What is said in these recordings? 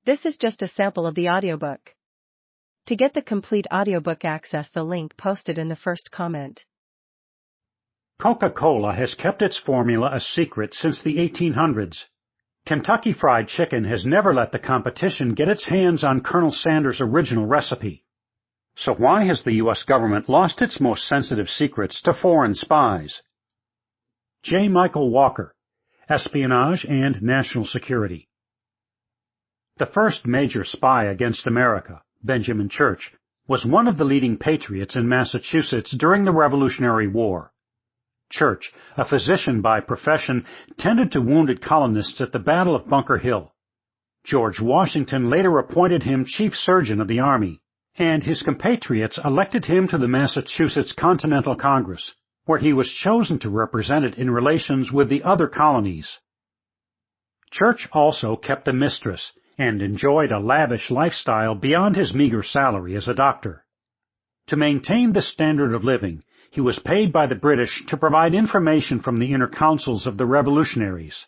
This is just a sample of the audiobook. To get the complete audiobook, access the link posted in the first comment. Coca-Cola has kept its formula a secret since the 1800s. Kentucky Fried Chicken has never let the competition get its hands on Colonel Sanders' original recipe. So why has the U.S. government lost its most sensitive secrets to foreign spies? J. Michael Walker, Espionage and National Security. The first major spy against America, Benjamin Church, was one of the leading patriots in Massachusetts during the Revolutionary War. Church, a physician by profession, tended to wounded colonists at the Battle of Bunker Hill. George Washington later appointed him chief surgeon of the Army, and his compatriots elected him to the Massachusetts Continental Congress, where he was chosen to represent it in relations with the other colonies. Church also kept a mistress and enjoyed a lavish lifestyle beyond his meager salary as a doctor. To maintain this standard of living, he was paid by the British to provide information from the inner councils of the revolutionaries.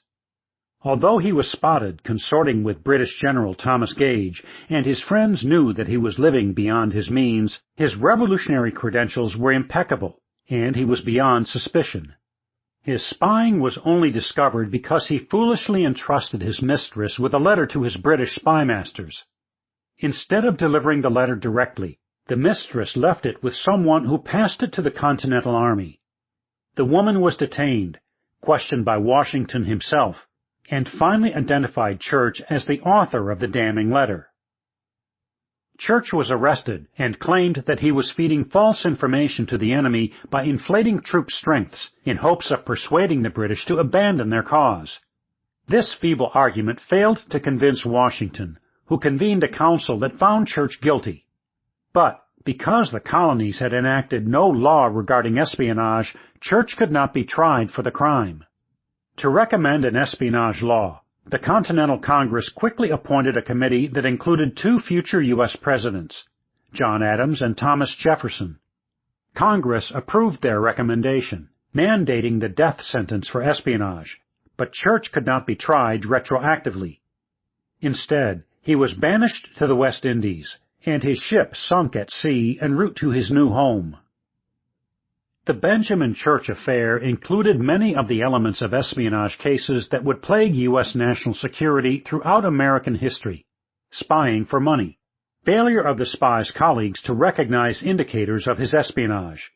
Although he was spotted consorting with British General Thomas Gage, and his friends knew that he was living beyond his means, his revolutionary credentials were impeccable, and he was beyond suspicion. His spying was only discovered because he foolishly entrusted his mistress with a letter to his British spy masters. Instead of delivering the letter directly, the mistress left it with someone who passed it to the Continental Army. The woman was detained, questioned by Washington himself, and finally identified Church as the author of the damning letter. Church was arrested and claimed that he was feeding false information to the enemy by inflating troop strengths in hopes of persuading the British to abandon their cause. This feeble argument failed to convince Washington, who convened a council that found Church guilty. But because the colonies had enacted no law regarding espionage, Church could not be tried for the crime. To recommend an espionage law, the Continental Congress quickly appointed a committee that included two future U.S. presidents, John Adams and Thomas Jefferson. Congress approved their recommendation, mandating the death sentence for espionage, but Church could not be tried retroactively. Instead, he was banished to the West Indies, and his ship sunk at sea en route to his new home. The Benjamin Church affair included many of the elements of espionage cases that would plague U.S. national security throughout American history: spying for money, failure of the spy's colleagues to recognize indicators of his espionage,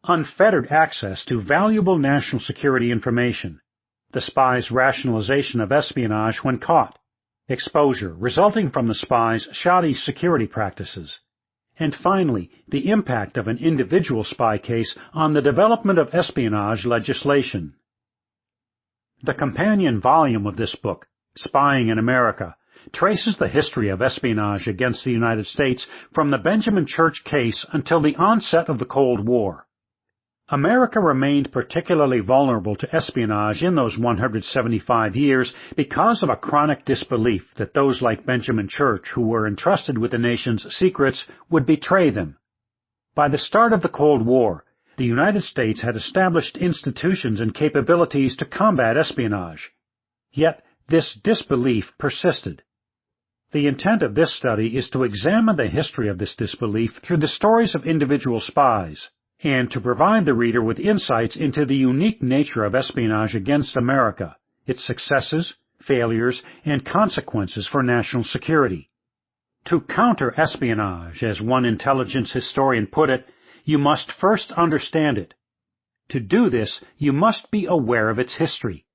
unfettered access to valuable national security information, the spy's rationalization of espionage when caught, exposure resulting from the spy's shoddy security practices, and finally, the impact of an individual spy case on the development of espionage legislation. The companion volume of this book, Spying in America, traces the history of espionage against the United States from the Benjamin Church case until the onset of the Cold War. America remained particularly vulnerable to espionage in those 175 years because of a chronic disbelief that those like Benjamin Church who were entrusted with the nation's secrets would betray them. By the start of the Cold War, the United States had established institutions and capabilities to combat espionage. Yet this disbelief persisted. The intent of this study is to examine the history of this disbelief through the stories of individual spies, and to provide the reader with insights into the unique nature of espionage against America, its successes, failures, and consequences for national security. To counter espionage, as one intelligence historian put it, you must first understand it. To do this, you must be aware of its history.